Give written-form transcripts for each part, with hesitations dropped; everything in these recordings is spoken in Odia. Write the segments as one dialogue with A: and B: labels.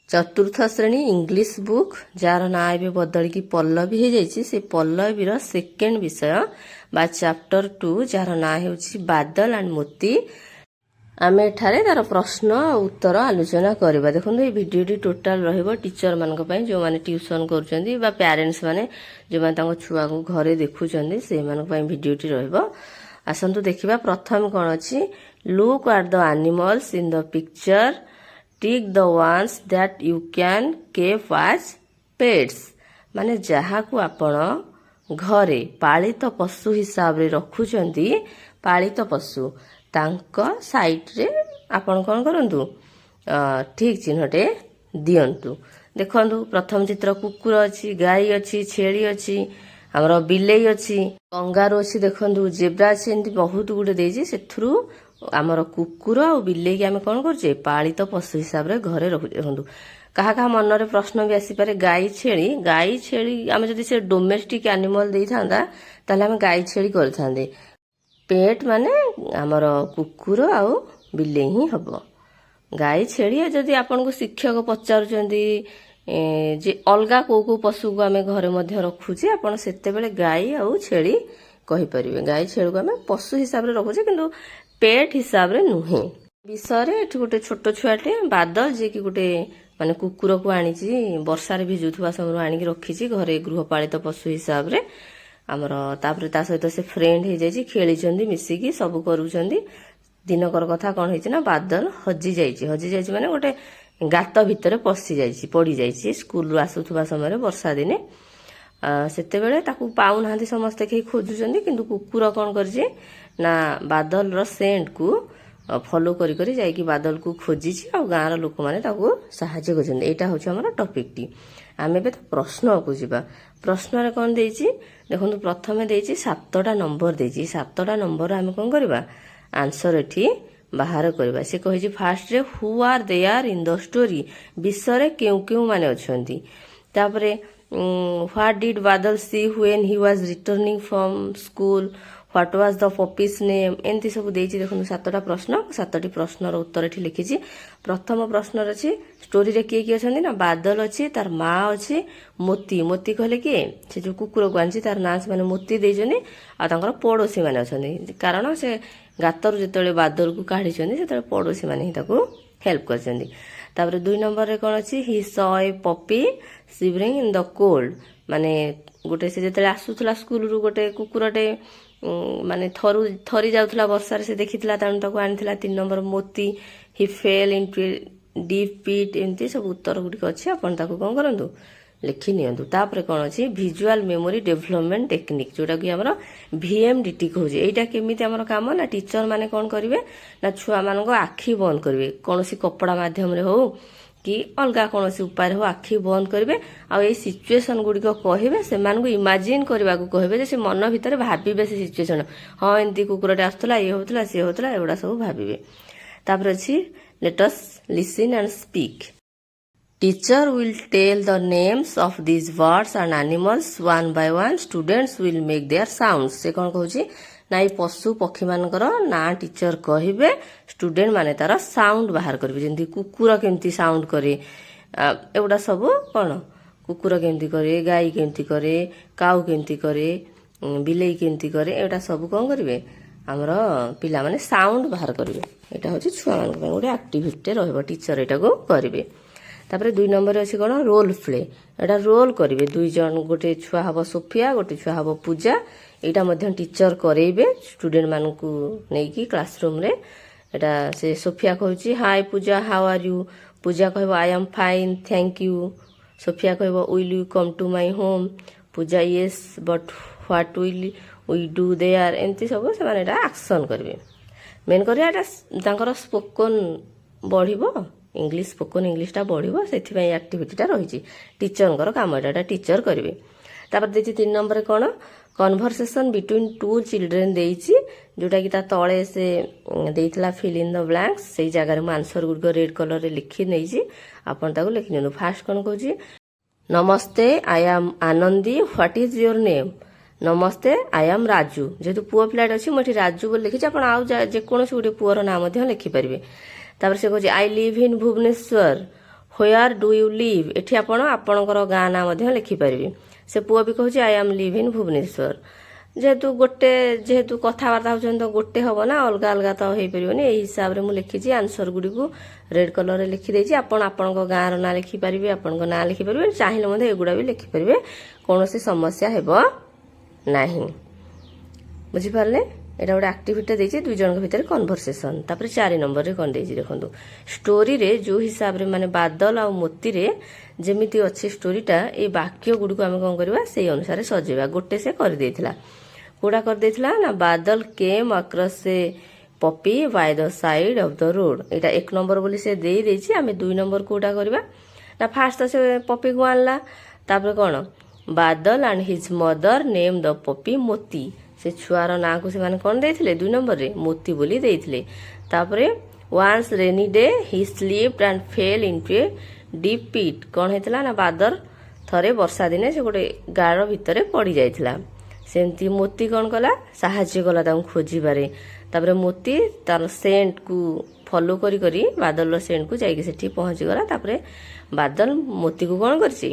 A: ଚତୁର୍ଥ ଶ୍ରେଣୀ ଇଂଲିଶ ବୁକ୍ ଯାହାର ନାଁ ଏବେ ବଦଳିକି ପଲ୍ଲବୀ ହେଇଯାଇଛି ସେ ପଲ୍ଲବୀର ସେକେଣ୍ଡ ବିଷୟ ବା ଚାପ୍ଟର 2 ଯାହାର ନାଁ ହେଉଛି ବାଦଲ ଆଣ୍ଡ ମୋତି। ଆମେ ଏଠାରେ ତାର ପ୍ରଶ୍ନ ଆଉ ଉତ୍ତର ଆଲୋଚନା କରିବା। ଦେଖନ୍ତୁ ଏଇ ଭିଡ଼ିଓଟି ଟୋଟାଲ ରହିବ ଟିଚର ମାନଙ୍କ ପାଇଁ ଯେଉଁମାନେ ଟ୍ୟୁସନ କରୁଛନ୍ତି ବା ପ୍ୟାରେଣ୍ଟସ୍ ମାନେ ଯେଉଁମାନେ ତାଙ୍କ ଛୁଆକୁ ଘରେ ଦେଖୁଛନ୍ତି ସେମାନଙ୍କ ପାଇଁ ଭିଡ଼ିଓଟି ରହିବ। ଆସନ୍ତୁ ଦେଖିବା ପ୍ରଥମେ କ'ଣ ଅଛି। Look at the animals in the picture, tick the ones that you can keep as pets. ମାନେ ଯାହାକୁ ଆପଣ ଘରେ ପାଳିତ ପଶୁ ହିସାବରେ ରଖୁଛନ୍ତି, ପାଳିତ ପଶୁ ତାଙ୍କ ସାଇଟ୍ରେ ଆପଣ କ'ଣ କରନ୍ତୁ, ଠିକ୍ ଚିହ୍ନଟେ ଦିଅନ୍ତୁ। ଦେଖନ୍ତୁ ପ୍ରଥମ ଚିତ୍ର କୁକୁର ଅଛି, ଗାଈ ଅଛି, ଛେଳି ଅଛି, ଆମର ବିଲେଇ ଅଛି, କଙ୍ଗାରୁ ଅଛି, ଦେଖନ୍ତୁ ଜେବ୍ରା ଅଛି, ଏମିତି ବହୁତ ଗୁଡ଼େ ଦେଇଛି। ସେଥିରୁ ଆମର କୁକୁର ଆଉ ବିଲେଇକି ଆମେ କ'ଣ କରୁଛେ ପାଳିତ ପଶୁ ହିସାବରେ ଘରେ ରଖୁଛେ। ଦେଖନ୍ତୁ କାହା କାହା ମନରେ ପ୍ରଶ୍ନ ବି ଆସିପାରେ ଗାଈ ଛେଳି ଆମେ ଯଦି ସେ ଡୋମେଷ୍ଟିକ ଆନିମଲ ଦେଇଥାନ୍ତା ତାହେଲେ ଆମେ ଗାଈ ଛେଳି କରିଥାନ୍ତେ। ପେଟ୍ ମାନେ ଆମର କୁକୁର ଆଉ ବିଲେଇ ହିଁ ହବ। ଗାଈ ଛେଳି ଯଦି ଆପଣଙ୍କୁ ଶିକ୍ଷକ ପଚାରୁଛନ୍ତି ଯେ ଅଲଗା କୋଉ କୋଉ ପଶୁକୁ ଆମେ ଘରେ ମଧ୍ୟ ରଖୁଛେ, ଆପଣ ସେତେବେଳେ ଗାଈ ଆଉ ଛେଳି କହିପାରିବେ। ଗାଈ ଛେଳିକୁ ଆମେ ପଶୁ ହିସାବରେ ରଖୁଛେ କିନ୍ତୁ ପେଟ୍ ହିସାବରେ ନୁହେଁ। ବିଷୟରେ ଏଠି ଗୋଟେ ଛୋଟ ଛୁଆଟେ ବାଦଲ ଯିଏକି ଗୋଟେ ମାନେ କୁକୁରକୁ ଆଣିଛି ବର୍ଷାରେ ଭିଜୁଥିବା ସମୟରୁ ଆଣିକି ରଖିଛି ଘରେ ଗୃହପାଳିତ ପଶୁ ହିସାବରେ ଆମର। ତାପରେ ତା ସହିତ ସେ ଫ୍ରେଣ୍ଡ ହେଇଯାଇଛି, ଖେଳିଛନ୍ତି ମିଶିକି ସବୁ କରୁଛନ୍ତି। ଦିନକର କଥା କ'ଣ ହେଇଛି ନା ବାଦଲ ହଜି ଯାଇଛି ମାନେ ଗୋଟେ ଗାତ ଭିତରେ ପଶି ଯାଇଛି, ପଡ଼ିଯାଇଛି ସ୍କୁଲରୁ ଆସୁଥିବା ସମୟରେ ବର୍ଷା ଦିନେ। ସେତେବେଳେ ତାକୁ ପାଉନାହାନ୍ତି, ସମସ୍ତେ କେହି ଖୋଜୁଛନ୍ତି କିନ୍ତୁ କୁକୁର କ'ଣ କରିଛି ନା ବାଦଲର ସେଣ୍ଟକୁ ଫଲୋ କରି ଯାଇକି ବାଦଲକୁ ଖୋଜିଛି ଆଉ ଗାଁର ଲୋକମାନେ ତାକୁ ସାହାଯ୍ୟ କରିଛନ୍ତି। ଏଇଟା ହେଉଛି ଆମର ଟପିକଟି। ଆମେ ଏବେ ପ୍ରଶ୍ନକୁ ଯିବା। ପ୍ରଶ୍ନରେ କ'ଣ ଦେଇଛି ଦେଖନ୍ତୁ, ପ୍ରଥମେ ଦେଇଛି 7ଟା ନମ୍ବର ଦେଇଛି। 7ଟା ନମ୍ବର ଆମେ କ'ଣ କରିବା ଆନ୍ସର ଏଠି ବାହାର କରିବା। ସେ କହିଛି ଫାର୍ଷ୍ଟରେ ହୁ ଆର୍ ଦେ ଆର୍ ଇନ୍ ଦ ଷ୍ଟୋରି, ବିଷୟରେ କେଉଁ ମାନେ ଅଛନ୍ତି। ତାପରେ what did Badal see when he was returning from school, what was the puppy's name, ଏମିତି ସବୁ ଦେଇଛି। ଦେଖନ୍ତୁ 7ଟା ପ୍ରଶ୍ନ, 7ଟି ପ୍ରଶ୍ନର ଉତ୍ତର ଏଠି ଲିଖିଛି। ପ୍ରଥମ ପ୍ରଶ୍ନରେ ଅଛି ଷ୍ଟୋରିରେ କିଏ କିଏ ଅଛନ୍ତି ନା ବାଦଲ ଅଛି, ତାର ମା ଅଛି, ମୋତି କହିଲେ କିଏ ସେ ଯୋଉ କୁକୁରକୁ ଆଣିଛି ତାର ନାଁ ସେମାନେ ମୋତି ଦେଇଛନ୍ତି, ଆଉ ତାଙ୍କର ପଡ଼ୋଶୀ ମାନେ ଅଛନ୍ତି। କାରଣ ସେ ଗାତରୁ ଯେତେବେଳେ ବାଦଲକୁ କାଢିଛନ୍ତି ସେତେବେଳେ ପଡ଼ୋଶୀ ମାନେ ହିଁ ତାକୁ ହେଲ୍ପ କରିଛନ୍ତି। ତାପରେ 2 ନମ୍ବରରେ କ'ଣ ଅଛି ହି ସ ଏ ପପି ଶିଭରିଂ ଇନ୍ ଦ କୋଲ୍ଡ, ମାନେ ଗୋଟେ ସେ ଯେତେବେଳେ ଆସୁଥିଲା ସ୍କୁଲରୁ ଗୋଟେ କୁକୁରଟେ ମାନେ ଥରି ଯାଉଥିଲା ବର୍ଷାରେ, ସେ ଦେଖିଥିଲା ତେଣୁ ତାକୁ ଆଣିଥିଲା। 3 ନମ୍ବର ମୋତି ହି ଫେଲ୍ ଇନ୍ଟୁ ଡିପ୍ ପିଟ୍, ଏମିତି ସବୁ ଉତ୍ତର ଗୁଡ଼ିକ ଅଛି। ଆପଣ ତାକୁ କ'ଣ କରନ୍ତୁ ଲେଖି ନିଅନ୍ତୁ। ତାପରେ କ'ଣ ଅଛି ଭିଜୁଆଲ ମେମୋରି ଡେଭଲପମେଣ୍ଟ ଟେକ୍ନିକ୍, ଯୋଉଟାକି ଆମର VMDT କହୁଛି। ଏଇଟା କେମିତି ଆମର କାମ ନା ଟିଚର ମାନେ କ'ଣ କରିବେ ନା ଛୁଆମାନଙ୍କ ଆଖି ବନ୍ଦ କରିବେ, କୌଣସି କପଡ଼ା ମାଧ୍ୟମରେ ହଉ କି ଅଲଗା କୌଣସି ଉପାୟରେ ହଉ ଆଖି ବନ୍ଦ କରିବେ ଆଉ ଏଇ ସିଚୁଏସନ ଗୁଡ଼ିକ କହିବେ, ସେମାନଙ୍କୁ ଇମାଜିନ୍ କରିବାକୁ କହିବେ ଯେ ସେ ମନ ଭିତରେ ଭାବିବେ ସେ ସିଚୁଏସନ, ହଁ ଏମିତି କୁକୁରଟେ ଆସୁଥିଲା, ଇଏ ହଉଥିଲା ସିଏ ହଉଥିଲା, ଏଗୁଡ଼ା ସବୁ ଭାବିବେ। ତାପରେ ଅଛି let us listen and speak. Teacher will tell the names of these birds and animals one by one. Students will make their sounds. ସେ କ'ଣ କହୁଛି ନା ଏଇ ପଶୁ ପକ୍ଷୀ ମାନଙ୍କର ନାଁ ଟିଚର କହିବେ, ଷ୍ଟୁଡେଣ୍ଟ ମାନେ ତାର ସାଉଣ୍ଡ ବାହାର କରିବେ। ଯେମିତି କୁକୁର କେମିତି ସାଉଣ୍ଡ କରେ, ଏଗୁଡ଼ା ସବୁ କ'ଣ କୁକୁର କେମିତି କରେ, ଗାଈ କେମିତି କରେ, କାଉ କେମିତି କରେ, ବିଲେଇ କେମିତି କରେ, ଏଗୁଡ଼ା ସବୁ କ'ଣ କରିବେ ଆମର ପିଲାମାନେ ସାଉଣ୍ଡ ବାହାର କରିବେ। ଏଇଟା ହେଉଛି ଛୁଆମାନଙ୍କ ପାଇଁ ଗୋଟେ ଆକ୍ଟିଭିଟିଟେ ରହିବ, ଟିଚର ଏଇଟାକୁ କରିବେ। ତାପରେ 2 ନମ୍ବରରେ ଅଛି କ'ଣ ରୋଲ୍ ପ୍ଲେ, ଏଇଟା ରୋଲ୍ କରିବେ 2 ଜଣ, ଗୋଟେ ଛୁଆ ହବ ସୋଫିଆ, ଗୋଟେ ଛୁଆ ହବ ପୂଜା। ଏଇଟା ମଧ୍ୟ ଟିଚର କରେଇବେ ଷ୍ଟୁଡେଣ୍ଟ ମାନଙ୍କୁ ନେଇକି କ୍ଲାସରୁମ୍ରେ। ଏଇଟା ସେ ସୋଫିଆ କହୁଛି high Puja how R you, Puja କହିବ I am fine thank you, Sophia କହିବ will you come to my home, Puja yes but what will we do there, ଏମିତି ସବୁ ସେମାନେ ଏଇଟା ଆକ୍ସନ କରିବେ। ମେନ୍ କରି ଏଇଟା ତାଙ୍କର ସ୍ପୋକନ ବଢ଼ିବ, ଇଂଲିଶ ସ୍ପୋକନ ଇଂଲିଶଟା ବଢ଼ିବ, ସେଥିପାଇଁ ଆକ୍ଟିଭିଟିଟା ରହିଛି। ଟିଚରଙ୍କର କାମ ଏଇଟା ଟିଚର କରିବେ। ତାପରେ ଦେଇଛି 3 ନମ୍ବରରେ କ'ଣ କନଭରସେସନ୍ ବିଟୱିନ୍ 2 ଚିଲଡ୍ରେନ୍ ଦେଇଛି, ଯୋଉଟାକି ତା ତଳେ ସେ ଦେଇଥିଲା ଫିଲ୍ ଇନ୍ ଦ ବ୍ଲାଙ୍କସ୍, ସେଇ ଜାଗାରେ ମୁଁ ଆନ୍ସର ଗୁଡ଼ିକ ରେଡ୍ କଲରରେ ଲେଖି ନେଇଛି, ଆପଣ ତାକୁ ଲେଖି ନିଅନ୍ତୁ। ଫାର୍ଷ୍ଟ କ'ଣ କହୁଛି ନମସ୍ତେ I am Anandi, what is your name, ନମସ୍ତେ ଆଇ ଆମ୍ ରାଜୁ। ଯେହେତୁ ପୁଅ ପିଲାଟେ ଅଛି ମୁଁ ଏଠି ରାଜୁ ବୋଲି ଲେଖିଛି, ଆପଣ ଆଉ ଯେକୌଣସି ଗୋଟେ ପୁଅର ନାଁ ମଧ୍ୟ ଲେଖିପାରିବେ। ତାପରେ ସେ କହୁଛି I live in Bhubaneswar, where do you live, ଏଠି ଆପଣ ଆପଣଙ୍କର ଗାଁ ନାଁ ମଧ୍ୟ ଲେଖିପାରିବେ। ସେ ପୁଅ ବି କହୁଛି I am leave in Bhubaneswar. ଯେହେତୁ କଥାବାର୍ତ୍ତା ହେଉଛନ୍ତି ତ ଗୋଟେ ହେବ ନା, ଅଲଗା ଅଲଗା ତ ହେଇପାରିବନି। ଏହି ହିସାବରେ ମୁଁ ଲେଖିଛି ଆନ୍ସର ଗୁଡ଼ିକୁ ରେଡ୍ କଲରରେ ଲେଖିଦେଇଛି। ଆପଣ ଆପଣଙ୍କ ଗାଁର ନାଁ ଲେଖିପାରିବେ, ଆପଣଙ୍କ ନାଁ ଲେଖିପାରିବେ, ଚାହିଁଲେ ମଧ୍ୟ ଏଗୁଡ଼ା ବି ଲେଖିପାରିବେ, କୌଣସି ସମସ୍ୟା ହେବ ନାହିଁ। ବୁଝିପାରିଲେ? ଏଇଟା ଗୋଟେ ଆକ୍ଟିଭିଟି ଦେଇଛି, ଦୁଇ ଜଣଙ୍କ ଭିତରେ କନଭରସେସନ୍। ତାପରେ 4 ନମ୍ବରରେ କ'ଣ ଦେଇଛି ଦେଖନ୍ତୁ। ଷ୍ଟୋରିରେ ଯେଉଁ ହିସାବରେ ମାନେ ବାଦଲ ଆଉ ମୋତିରେ ଯେମିତି ଅଛି ଷ୍ଟୋରିଟା, ଏଇ ବାକ୍ୟ ଗୁଡ଼ିକୁ ଆମେ କ'ଣ କରିବା ସେଇ ଅନୁସାରେ ସଜେଇବା। ଗୋଟେ ସେ କରିଦେଇଥିଲା, କୋଉଟା କରିଦେଇଥିଲା ନା ବାଦଲ କେମ୍ across A poppy Bai the side of the road. ଏଇଟା 1 ନମ୍ବର ବୋଲି ସେ ଦେଇଛି। ଆମେ 2 ନମ୍ବର କୋଉଟା କରିବା ନା ଫାଷ୍ଟ ତ ସେ ପପିକୁ ଆଣିଲା, ତାପରେ କ'ଣ Badal and his mother name the puppy Moti. ସେ ଛୁଆର ନାଁକୁ ସେମାନେ କ'ଣ ଦେଇଥିଲେ 2 ନମ୍ବରରେ ମୋତି ବୋଲି ଦେଇଥିଲେ। ତାପରେ once rainy day he slipped and fell into a deep pit. କ'ଣ ହେଇଥିଲା ନା ବାଦଲ ଥରେ ବର୍ଷା ଦିନେ ସେ ଗୋଟେ ଗାଡ଼ ଭିତରେ ପଡ଼ି ଯାଇଥିଲା। ସେମିତି ମୋତି କ'ଣ କଲା ସାହାଯ୍ୟ କଲା ତାଙ୍କୁ ଖୋଜିବାରେ। ତାପରେ ମୋତି ତାର ସେଣ୍ଟକୁ ଫଲୋ କରି ବାଦଲର ସେଣ୍ଟକୁ ଯାଇକି ସେଠି ପହଞ୍ଚିଗଲା। ତାପରେ ବାଦଲ ମୋତିକୁ କ'ଣ କରିଛି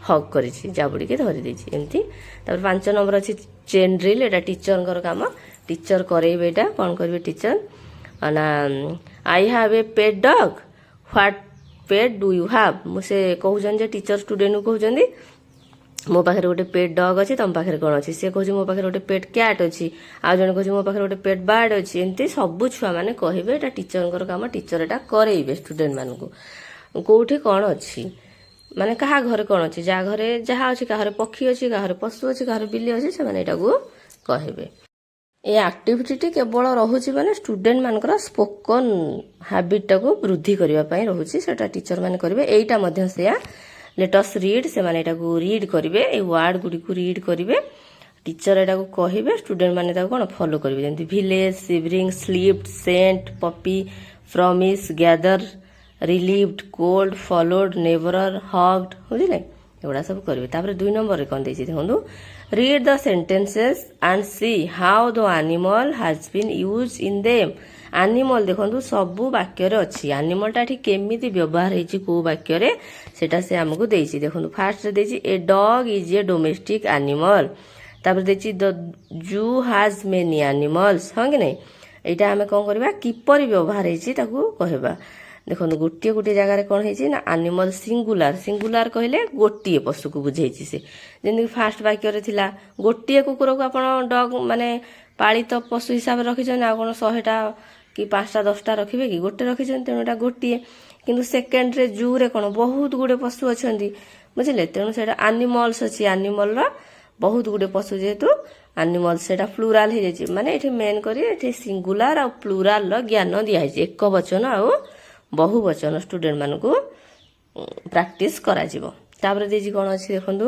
A: ହକ୍ କରିଛି, ଜାବୁଡ଼ିକି ଧରି ଦେଇଛି ଏମିତି। ତାପରେ 5 ନମ୍ବର ଅଛି ଚେନ୍ ଡ୍ରିଲ୍। ଏଇଟା ଟିଚରଙ୍କର କାମ, ଟିଚର କରେଇବେ। ଏଇଟା କ'ଣ କରିବେ ଟିଚର ନା I have a pet dog, what pet do you have. ସେ କହୁଛନ୍ତି ଯେ ଟିଚର ଷ୍ଟୁଡେଣ୍ଟକୁ କହୁଛନ୍ତି ମୋ ପାଖରେ ଗୋଟେ ପେଟ୍ ଡଗ୍ ଅଛି, ତମ ପାଖରେ କ'ଣ ଅଛି? ସେ କହୁଛି ମୋ ପାଖରେ ଗୋଟେ ପେଟ୍ କ୍ୟାଟ୍ ଅଛି, ଆଉ ଜଣେ କହୁଛି ମୋ ପାଖରେ ଗୋଟେ ପେଟ୍ ବାର୍ଡ ଅଛି। ଏମିତି ସବୁ ଛୁଆମାନେ କହିବେ, ଏଇଟା ଟିଚରଙ୍କର କାମ। ଟିଚର ଏଟା କରେଇବେ ଷ୍ଟୁଡେଣ୍ଟ ମାନଙ୍କୁ କୋଉଠି କ'ଣ ଅଛି, ମାନେ କାହା ଘରେ କ'ଣ ଅଛି, ଯାହା ଘରେ ଯାହା ଅଛି, କାହାର ପକ୍ଷୀ ଅଛି, କାହାର ପଶୁ ଅଛି, କାହାର ବିଲି ଅଛି, ସେମାନେ ଏଟାକୁ କହିବେ। এই ଆକ୍ଟିଭିଟି କେବଳ ରହୁଛି ମାନେ ଷ୍ଟୁଡେଣ୍ଟ ମାନଙ୍କର ସ୍ପୋକନ ହାବିଟଟାକୁ ବୃଦ୍ଧି କରିବା ପାଇଁ ରହୁଛି, ସେଟା ଟିଚର ମାନେ କରିବେ। ଏଇଟା ମଧ୍ୟ ସେୟା ଲେଟସ୍ ରିଡ୍, ସେମାନେ ଏଟାକୁ ରିଡ୍ କରିବେ, ଏଇ ୱାର୍ଡ ଗୁଡ଼ିକୁ ରିଡ୍ କରିବେ, ଟିଚର ଏଟାକୁ କହିବେ, ଷ୍ଟୁଡେଣ୍ଟ ମାନେ ତାକୁ କ'ଣ ଫଲୋ କରିବେ। ଯେମିତି village, shivering, slipped, sent, puppy, promise, gather, relieved, cold, followed, neighbour, hugged, ବୁଝିଲେ ଏଗୁଡ଼ା ସବୁ କରିବେ। ତାପରେ 2 ନମ୍ବରରେ କ'ଣ ଦେଇଛି ଦେଖନ୍ତୁ, read the sentences and see how the animal has been used in them. Animal ଦେଖନ୍ତୁ ସବୁ ବାକ୍ୟରେ ଅଛି, ଆନିମଲଟା ଏଠି କେମିତି ବ୍ୟବହାର ହେଇଛି କୋଉ ବାକ୍ୟରେ ସେଟା ସେ ଆମକୁ ଦେଇଛି। ଦେଖନ୍ତୁ ଫାର୍ଷ୍ଟରେ ଦେଇଛି a dog is a domestic animal. ତାପରେ ଦେଇଛି the zoo has many animals. ହଁ କି ନାଇଁ, ଏଇଟା ଆମେ କ'ଣ କରିବା କିପରି ବ୍ୟବହାର ହେଇଛି ତାକୁ କହିବା। ଦେଖନ୍ତୁ ଗୋଟିଏ ଗୋଟିଏ ଜାଗାରେ କ'ଣ ହେଇଛି ନା ଆନିମଲ ସିଙ୍ଗୁଲାର, ସିଙ୍ଗୁଲାର କହିଲେ ଗୋଟିଏ ପଶୁକୁ ବୁଝେଇଛି ସେ। ଯେମିତିକି ଫାଷ୍ଟ ବାକ୍ୟରେ ଥିଲା ଗୋଟିଏ କୁକୁରକୁ ଆପଣ ଡଗ୍ ମାନେ ପାଳିତ ପଶୁ ହିସାବରେ ରଖିଛନ୍ତି, ଆଉ କ'ଣ 100ଟା କି 5ଟା 10ଟା ରଖିବେ କି, ଗୋଟେ ରଖିଛନ୍ତି, ତେଣୁ ଏଟା ଗୋଟିଏ। କିନ୍ତୁ ସେକେଣ୍ଡରେ ଜୁରେ କ'ଣ ବହୁତ ଗୁଡ଼େ ପଶୁ ଅଛନ୍ତି, ବୁଝିଲେ, ତେଣୁ ସେଇଟା ଆନିମଲ୍ସ ଅଛି, ଆନିମଲର ବହୁତ ଗୁଡ଼େ ପଶୁ ଯେହେତୁ ଆନିମଲ ସେଇଟା ପ୍ଲୁରାଲ ହେଇଯାଇଛି। ମାନେ ଏଠି ମେନ୍ କରି ଏଠି ସିଙ୍ଗୁଲାର ଆଉ ପ୍ଲୁରାଲର ଜ୍ଞାନ ଦିଆହେଇଛି, ଏକ ବଚନ ଆଉ ବହୁ ବଚନ ଷ୍ଟୁଡେଣ୍ଟ ମାନଙ୍କୁ ପ୍ରାକ୍ଟିସ କରାଯିବ। ତାପରେ ଦେଇଛି କ'ଣ ଅଛି ଦେଖନ୍ତୁ,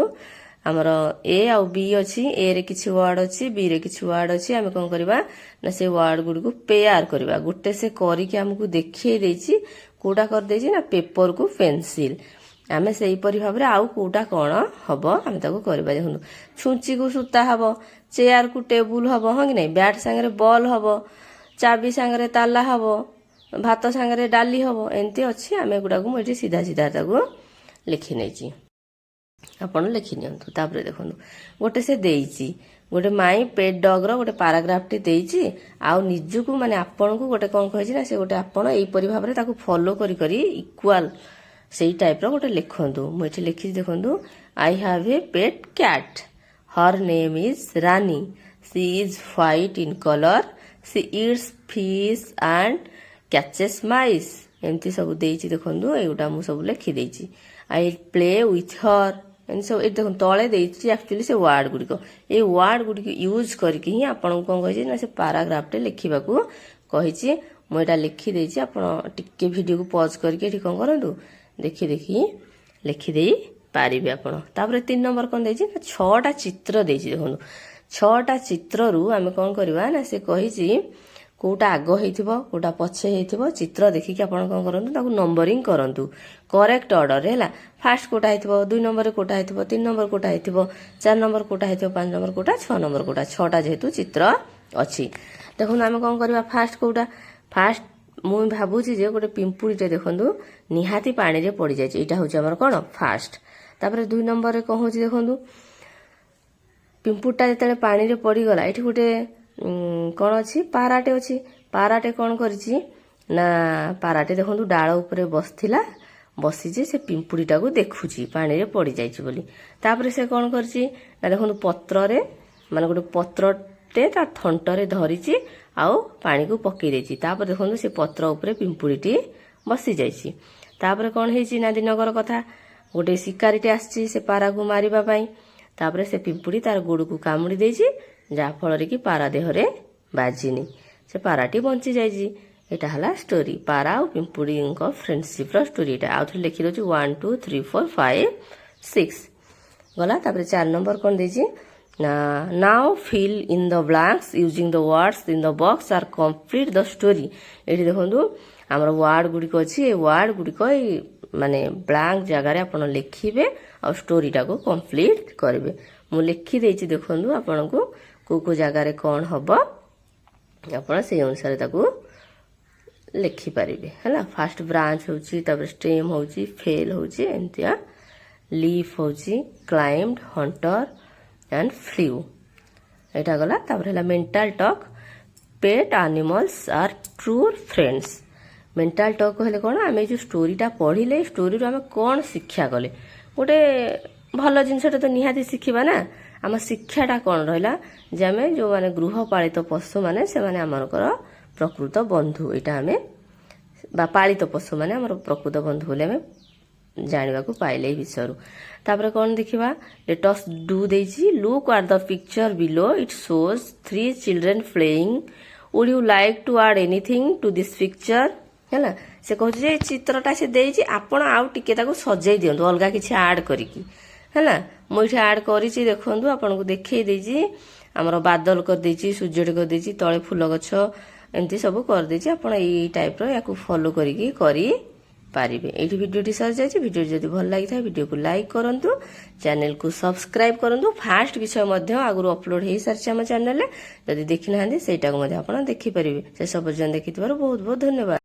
A: ଆମର ଏ ଆଉ ବି ଅଛି, ଏ ରେ କିଛି ୱାର୍ଡ ଅଛି, ବି ରେ କିଛି ୱାର୍ଡ ଅଛି। ଆମେ କ'ଣ କରିବା ନା ସେ ୱାର୍ଡ ଗୁଡ଼ିକୁ ପେୟାର କରିବା। ଗୋଟେ ସେ କରିକି ଆମକୁ ଦେଖେଇ ଦେଇଛି, କୋଉଟା କରିଦେଇଛି ନା ପେପରକୁ ପେନସିଲ। ଆମେ ସେଇପରି ଭାବରେ ଆଉ କୋଉଟା କ'ଣ ହବ ଆମେ ତାକୁ କରିବା। ଦେଖନ୍ତୁ ଛୁଞ୍ଚିକୁ ସୂତା ହବ, ଚେୟାରକୁ ଟେବୁଲ ହବ, ହଁ କି ନାଇଁ, ବ୍ୟାଟ୍ ସାଙ୍ଗରେ ବଲ୍ ହବ, ଚାବି ସାଙ୍ଗରେ ତାଲା ହବ, ଭାତ ସାଙ୍ଗରେ ଡାଲି ହବ, ଏମିତି ଅଛି। ଆମେ ଏଗୁଡ଼ାକୁ ମୁଁ ଏଠି ସିଧା ସିଧା ତାକୁ ଲେଖି ନେଇଛି, ଆପଣ ଲେଖି ନିଅନ୍ତୁ। ତାପରେ ଦେଖନ୍ତୁ ଗୋଟେ ସେ ଦେଇଛି ଗୋଟେ ମାଇ ପେଟ୍ ଡଗ୍ର ଗୋଟେ ପାରାଗ୍ରାଫଟି ଦେଇଛି, ଆଉ ନିଜକୁ ମାନେ ଆପଣଙ୍କୁ ଗୋଟେ କ'ଣ କହିଛି ନା ସେ ଗୋଟେ ଆପଣ ଏଇପରି ଭାବରେ ତାକୁ ଫଲୋ କରି ଇକ୍ୱାଲ ସେଇ ଟାଇପ୍ର ଗୋଟେ ଲେଖନ୍ତୁ। ମୁଁ ଏଠି ଲେଖିଛି ଦେଖନ୍ତୁ, I have a pet cat, her name is Rani, she is white in colour, she eats fish and catches mice. ଏମିତି ସବୁ ଦେଇଛି ଦେଖନ୍ତୁ, ଏଇଗୁଟା ମୁଁ ସବୁ ଲେଖିଦେଇଛି। ଆଇ ପ୍ଲେ ୱିଥ୍ ହର୍, ଏମିତି ସବୁ ଏଠି ଦେଖନ୍ତୁ ତଳେ ଦେଇଛି ଆକ୍ଚୁଆଲି ସେ ୱାର୍ଡ ଗୁଡ଼ିକ। ଏଇ ୱାର୍ଡ ଗୁଡ଼ିକୁ ୟୁଜ୍ କରିକି ହିଁ ଆପଣଙ୍କୁ କ'ଣ କହିଛି ନା ସେ ପାରାଗ୍ରାଫଟେ ଲେଖିବାକୁ କହିଛି। ମୁଁ ଏଇଟା ଲେଖିଦେଇଛି, ଆପଣ ଟିକେ ଭିଡ଼ିଓକୁ ପଜ୍ କରିକି ଏଠି କ'ଣ କରନ୍ତୁ ଦେଖି ଲେଖିଦେଇ ପାରିବେ ଆପଣ। ତାପରେ 3 ନମ୍ବର କ'ଣ ଦେଇଛି ନା 6ଟା ଚିତ୍ର ଦେଇଛି ଦେଖନ୍ତୁ। 6ଟା ଚିତ୍ରରୁ ଆମେ କ'ଣ କରିବା ନା ସେ କହିଛି କୋଉଟା ଆଗ ହେଇଥିବ କୋଉଟା ପଛେ ହେଇଥିବ, ଚିତ୍ର ଦେଖିକି ଆପଣ କ'ଣ କରନ୍ତୁ ତାକୁ ନମ୍ବରିଂ କରନ୍ତୁ କରେକ୍ଟ ଅର୍ଡରରେ ହେଲା। ଫାଷ୍ଟ କୋଉଟା ହେଇଥିବ, 2 ନମ୍ବରରେ କୋଉଟା ହେଇଥିବ, 3 ନମ୍ବର କୋଉଟା ହେଇଥିବ, 4 ନମ୍ବର କୋଉଟା ହେଇଥିବ, 5 ନମ୍ବର କୋଉଟା, 6 ନମ୍ବର କୋଉଟା। 6ଟା ଯେହେତୁ ଚିତ୍ର ଅଛି, ଦେଖନ୍ତୁ ଆମେ କ'ଣ କରିବା ଫାଷ୍ଟ କୋଉଟା, ଫାଷ୍ଟ ମୁଁ ଭାବୁଛି ଯେ ଗୋଟେ ପିମ୍ପୁଡ଼ିଟେ ଦେଖନ୍ତୁ ନିହାତି ପାଣିରେ ପଡ଼ିଯାଇଛି। ଏଇଟା ହେଉଛି ଆମର କ'ଣ ଫାଷ୍ଟ। ତାପରେ 2 ନମ୍ବରରେ କ'ଣ ହେଉଛି ଦେଖନ୍ତୁ, ପିମ୍ପୁଡ଼ିଟା ଯେତେବେଳେ ପାଣିରେ ପଡ଼ିଗଲା, ଏଠି ଗୋଟେ କ'ଣ ଅଛି ପାରାଟେ ଅଛି। ପାରାଟେ କ'ଣ କରିଛି ନା ପାରାଟେ ଦେଖନ୍ତୁ ଡାଳ ଉପରେ ବସିଛି, ସେ ପିମ୍ପୁଡ଼ିଟାକୁ ଦେଖୁଛି ପାଣିରେ ପଡ଼ିଯାଇଛି ବୋଲି। ତାପରେ ସେ କ'ଣ କରିଛି ନା ଦେଖନ୍ତୁ ପତ୍ରରେ ମାନେ ଗୋଟେ ପତ୍ରଟେ ତା ଥଣ୍ଟରେ ଧରିଛି ଆଉ ପାଣିକୁ ପକେଇ ଦେଇଛି। ତାପରେ ଦେଖନ୍ତୁ ସେ ପତ୍ର ଉପରେ ପିମ୍ପୁଡ଼ିଟି ବସିଯାଇଛି। ତାପରେ କ'ଣ ହେଇଛି ନା ଦିନକର କଥା, ଗୋଟେ ଶିକାରୀଟେ ଆସିଛି ସେ ପାରାକୁ ମାରିବା ପାଇଁ। ତାପରେ ସେ ପିମ୍ପୁଡ଼ି ତାର ଗୋଡ଼କୁ କାମୁଡ଼ି ଦେଇଛି, ଯାହାଫଳରେ କି ପାରା ଦେହରେ ବାଜିନି, ସେ ପାରାଟି ବଞ୍ଚି ଯାଇଛି। ଏଇଟା ହେଲା ଷ୍ଟୋରି, ପାରା ଆଉ ପିମ୍ପୁଡ଼ିଙ୍କ ଫ୍ରେଣ୍ଡସିପ୍ର ଷ୍ଟୋରି। ଏଇଟା ଆଉ ଥରେ ଲେଖି ଦେଉଛି 1 2 3 4 5 6 ଗଲା। ତାପରେ 4 ନମ୍ବର କ'ଣ ଦେଇଛି ନା now fill in the blanks using the words in the box R complete the story. ଏଠି ଦେଖନ୍ତୁ ଆମର ୱାର୍ଡ ଗୁଡ଼ିକ ଅଛି, ଏ ୱାର୍ଡ ଗୁଡ଼ିକ ଏଇ ମାନେ ବ୍ଲାଙ୍କ ଜାଗାରେ ଆପଣ ଲେଖିବେ ଆଉ ଷ୍ଟୋରିଟାକୁ କମ୍ପ୍ଲିଟ୍ କରିବେ। ମୁଁ ଲେଖିଦେଇଛି ଦେଖନ୍ତୁ ଆପଣଙ୍କୁ କେଉଁ ଜାଗାରେ କ'ଣ ହବ, ଆପଣ ସେଇ ଅନୁସାରେ ତାକୁ ଲେଖିପାରିବେ ହେଲା। ଫାଷ୍ଟ ବ୍ରାଞ୍ଚ ହେଉଛି, ତାପରେ ଷ୍টেମ୍ ହେଉଛି, ଫେଲ୍ ହେଉଛି, ଏମିତିଆ ଲିଫ୍ ହେଉଛି, କ୍ଲାଇମ୍ବଡ୍, ହଣ୍ଟର ଆଣ୍ଡ ଫ୍ଲିଉ। ଏଇଟା ଗଲା। ତାପରେ ହେଲା ମେଣ୍ଟାଲ ଟକ୍, ପେଟ୍ ଆନିମଲ୍ସ ଆର୍ ଟ୍ରୁ ଫ୍ରେଣ୍ଡସ୍। ମେଣ୍ଟାଲ ଟକ୍ କହିଲେ କ'ଣ, ଆମେ ଯେଉଁ ଷ୍ଟୋରିଟା ପଢ଼ିଲେ ଷ୍ଟୋରିରୁ ଆମେ କ'ଣ ଶିକ୍ଷା କଲେ, ଗୋଟେ ଭଲ ଜିନିଷଟା ତ ନିହାତି ଶିଖିବା ନା। ଆମ ଶିକ୍ଷାଟା କ'ଣ ରହିଲା ଯେ ଆମେ ଯେଉଁମାନେ ଗୃହପାଳିତ ପଶୁମାନେ ସେମାନେ ଆମଙ୍କର ପ୍ରକୃତ ବନ୍ଧୁ, ଏଇଟା ଆମେ ବା ପାଳିତ ପଶୁମାନେ ଆମର ପ୍ରକୃତ ବନ୍ଧୁ ବୋଲି ଆମେ ଜାଣିବାକୁ ପାଇଲେ ଏହି ବିଷୟରୁ। ତାପରେ କ'ଣ ଦେଖିବା, ଲେଟ୍ ଅସ୍ ଡୁ ଦେଇଛି, look at the picture below, it shows 3 children playing, would you like to add anything to this picture ହେଲା। ସେ କହୁଛି ଯେ ଚିତ୍ରଟା ସେ ଦେଇଛି, ଆପଣ ଆଉ ଟିକେ ତାକୁ ସଜେଇ ଦିଅନ୍ତୁ ଅଲଗା କିଛି ଆଡ୍ କରିକି ହେଲା। ମୁଁ ଏଠି ଆଡ୍ କରିଛି ଦେଖନ୍ତୁ, ଆପଣଙ୍କୁ ଦେଖେଇ ଦେଇଛି। ଆମର ବାଦଲ କରିଦେଇଛି, ସୂର୍ଯ୍ୟଟେ କରିଦେଇଛି, ତଳେ ଫୁଲ ଗଛ ଏମିତି ସବୁ କରିଦେଇଛି। ଆପଣ ଏଇ ଟାଇପ୍ର ୟାକୁ ଫଲୋ କରିକି କରିପାରିବେ। ଏଇଠି ଭିଡ଼ିଓଟି ସରିଯାଇଛି। ଭିଡ଼ିଓ ଯଦି ଭଲ ଲାଗିଥାଏ ଭିଡ଼ିଓକୁ ଲାଇକ୍ କରନ୍ତୁ, ଚ୍ୟାନେଲକୁ ସବସ୍କ୍ରାଇବ୍ କରନ୍ତୁ। ଫାଷ୍ଟ ବିଷୟ ମଧ୍ୟ ଆଗରୁ ଅପଲୋଡ଼ ହେଇସାରିଛି ଆମ ଚ୍ୟାନେଲରେ, ଯଦି ଦେଖିନାହାନ୍ତି ସେଇଟାକୁ ମଧ୍ୟ ଆପଣ ଦେଖିପାରିବେ। ଶେଷ ପର୍ଯ୍ୟନ୍ତ ଦେଖିଥିବାରୁ ବହୁତ ବହୁତ ଧନ୍ୟବାଦ।